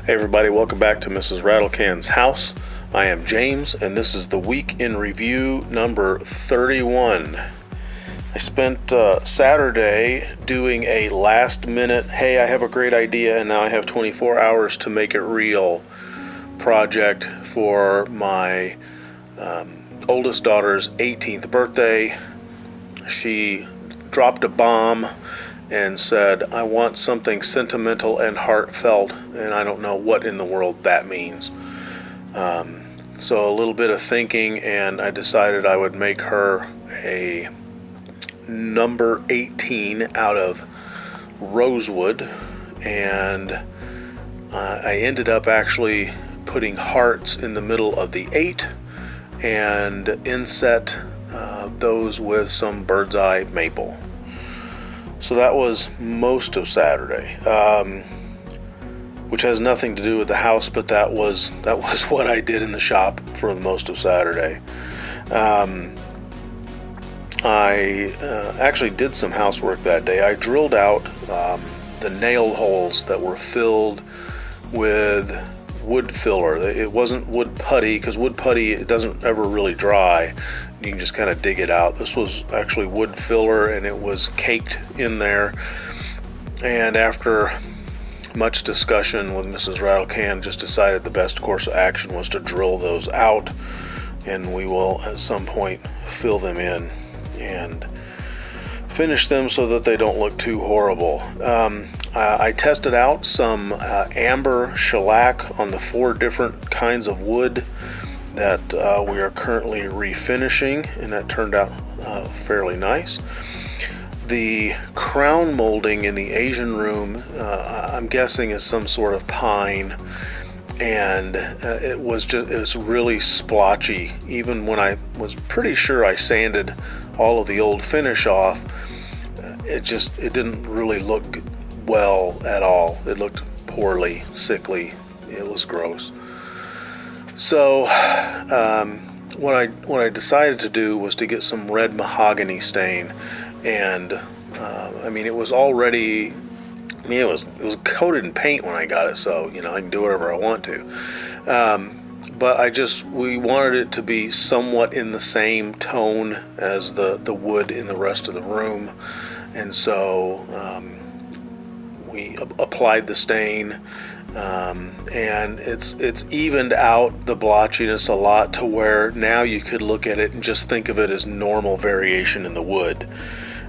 Hey everybody, welcome back to Mrs. RATTLECAN'S house. I am James, and this is the week in review number 31. I spent Saturday doing a last minute, hey, I have a great idea and now I have 24 hours to make it real project for my oldest daughter's 18th birthday. She dropped a bomb and said, I want something sentimental and heartfelt, and I don't know what in the world that means. So a little bit of thinking, and I decided I would make her a number 18 out of rosewood, and I ended up actually putting hearts in the middle of the 8 and inset those with some bird's eye maple. So that was most of Saturday, which has nothing to do with the house, but that was what I did in the shop for the most of Saturday. I actually did some housework that day. I drilled out the nail holes that were filled with wood filler. It wasn't wood putty, because wood putty, it doesn't ever really dry. You can just kind of dig it out. This was actually wood filler, and it was caked in there. And after much discussion with Mrs. RATTLECAN, just decided the best course of action was to drill those out, and we will at some point fill them in and finish them so that they don't look too horrible. I tested out some amber shellac on the 4 different kinds of wood that we are currently refinishing, and that turned out fairly nice. The crown molding in the Asian room, I'm guessing, is some sort of pine, and it was really splotchy. Even when I was pretty sure I sanded all of the old finish off, it didn't really look well at all. It looked poorly, sickly. It was gross. So what I decided to do was to get some red mahogany stain, and it was already, it was coated in paint when I got it, so I can do whatever I want to. But we wanted it to be somewhat in the same tone as the wood in the rest of the room, and so we applied the stain. And it's evened out the blotchiness a lot to where now you could look at it and just think of it as normal variation in the wood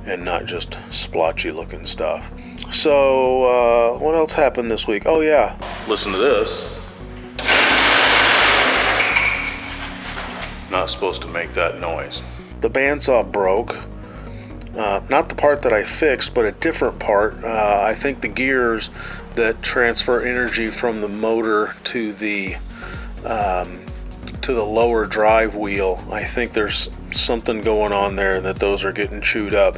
and not just splotchy looking stuff. So what else happened this week? Oh yeah, listen to this. Not supposed to make that noise. The bandsaw broke. Not the part that I fixed, but a different part. I think the gears that transfer energy from the motor to the lower drive wheel, I think there's something going on there, that those are getting chewed up.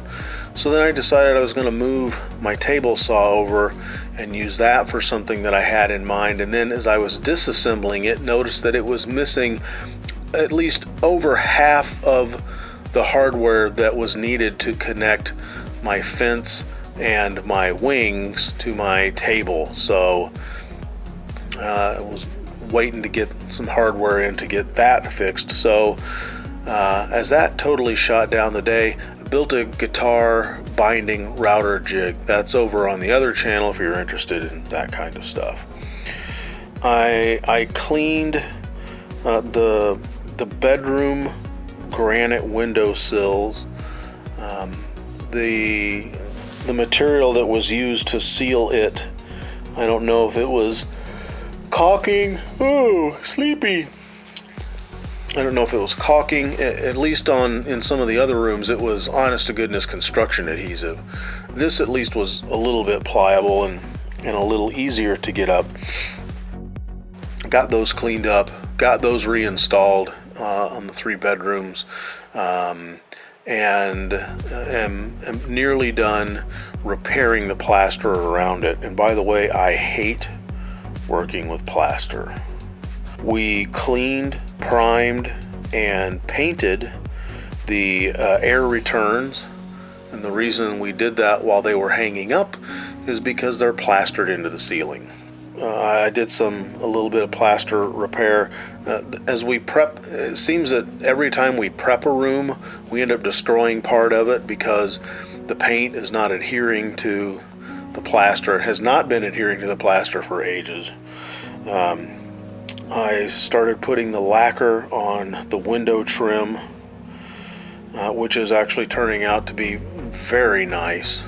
So then I decided I was going to move my table saw over and use that for something that I had in mind. And then as I was disassembling it, noticed that it was missing at least over half of the hardware that was needed to connect my fence and my wings to my table. So I was waiting to get some hardware in to get that fixed. So as that totally shot down the day, I built a guitar binding router jig. That's over on the other channel if you're interested in that kind of stuff. I cleaned the bedroom granite window sills. The material that was used to seal it, I don't know if it was caulking. Oh, sleepy. I don't know if it was caulking. At least in some of the other rooms, it was honest to goodness construction adhesive. This at least was a little bit pliable and a little easier to get up. Got those cleaned up, got those reinstalled on the 3 bedrooms, and am nearly done repairing the plaster around it. And by the way, I hate working with plaster. We cleaned, primed, and painted the air returns, and the reason we did that while they were hanging up is because they're plastered into the ceiling. I did a little bit of plaster repair. As we prep, it seems that every time we prep a room, we end up destroying part of it because the paint is not adhering to the plaster. It has not been adhering to the plaster for ages. I started putting the lacquer on the window trim, which is actually turning out to be very nice.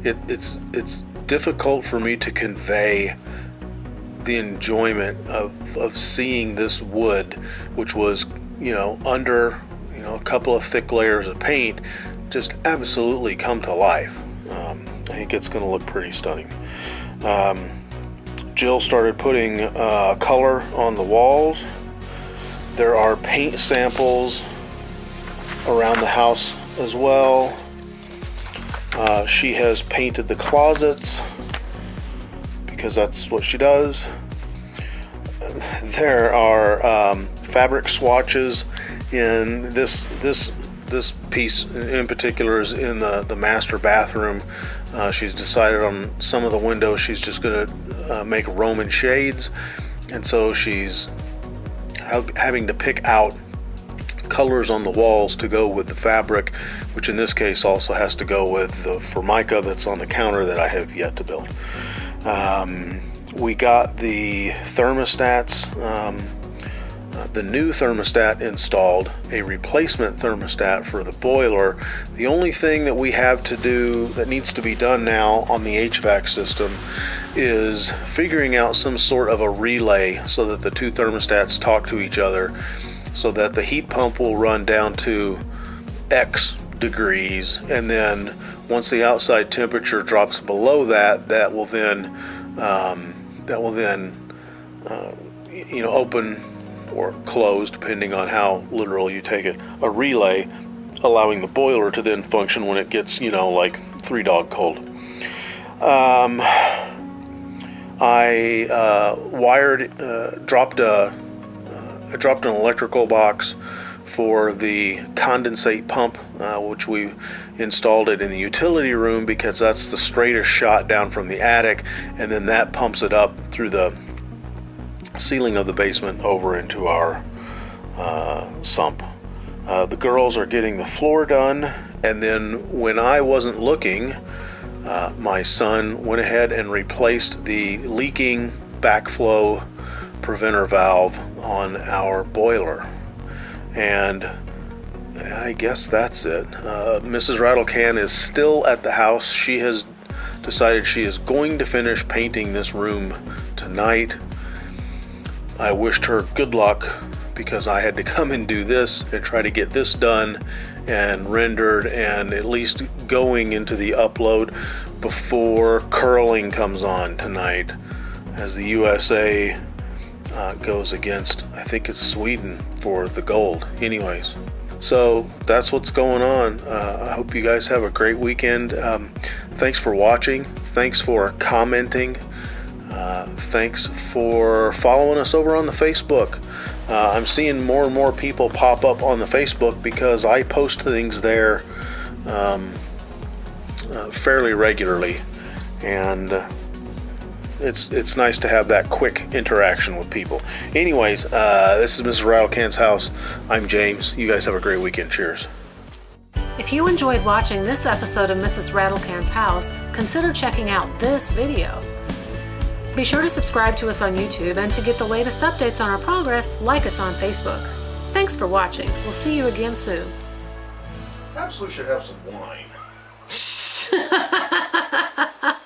It's difficult for me to convey the enjoyment of seeing this wood, which was, under, a couple of thick layers of paint, just absolutely come to life. I think it's going to look pretty stunning. Jill started putting color on the walls. There are paint samples around the house as well. She has painted the closets because that's what she does. There are fabric swatches in this piece in particular is in the master bathroom. She's decided on some of the windows she's just going to make Roman shades, and so she's having to pick out colors on the walls to go with the fabric, which in this case also has to go with the formica that's on the counter that I have yet to build. We got the thermostats, the new thermostat installed, a replacement thermostat for the boiler. The only thing that we have to do that needs to be done now on the HVAC system is figuring out some sort of a relay so that the two thermostats talk to each other, so that the heat pump will run down to X degrees, and then once the outside temperature drops below that, that will then open or close, depending on how literal you take it, a relay, allowing the boiler to then function when it gets, like 3 dog cold. I dropped an electrical box for the condensate pump, which we installed it in the utility room because that's the straightest shot down from the attic, and then that pumps it up through the ceiling of the basement over into our sump. The girls are getting the floor done, and then when I wasn't looking, my son went ahead and replaced the leaking backflow preventer valve on our boiler. And I guess that's it. Mrs. Rattlecan is still at the house. She has decided she is going to finish painting this room tonight. I wished her good luck because I had to come and do this and try to get this done and rendered and at least going into the upload before curling comes on tonight, as the USA goes against, I think it's Sweden, for the gold. Anyways, so that's what's going on. I hope you guys have a great weekend. Thanks for watching. Thanks for commenting. Thanks for following us over on the Facebook. I'm seeing more and more people pop up on the Facebook because I post things there fairly regularly, and it's nice to have that quick interaction with people. Anyways, this is Mrs. Rattlecan's house. I'm James. You guys have a great weekend. Cheers. If you enjoyed watching this episode of Mrs. Rattlecan's house, consider checking out this video. Be sure to subscribe to us on YouTube, and to get the latest updates on our progress, like us on Facebook. Thanks for watching. We'll see you again soon. Absolutely should have some wine.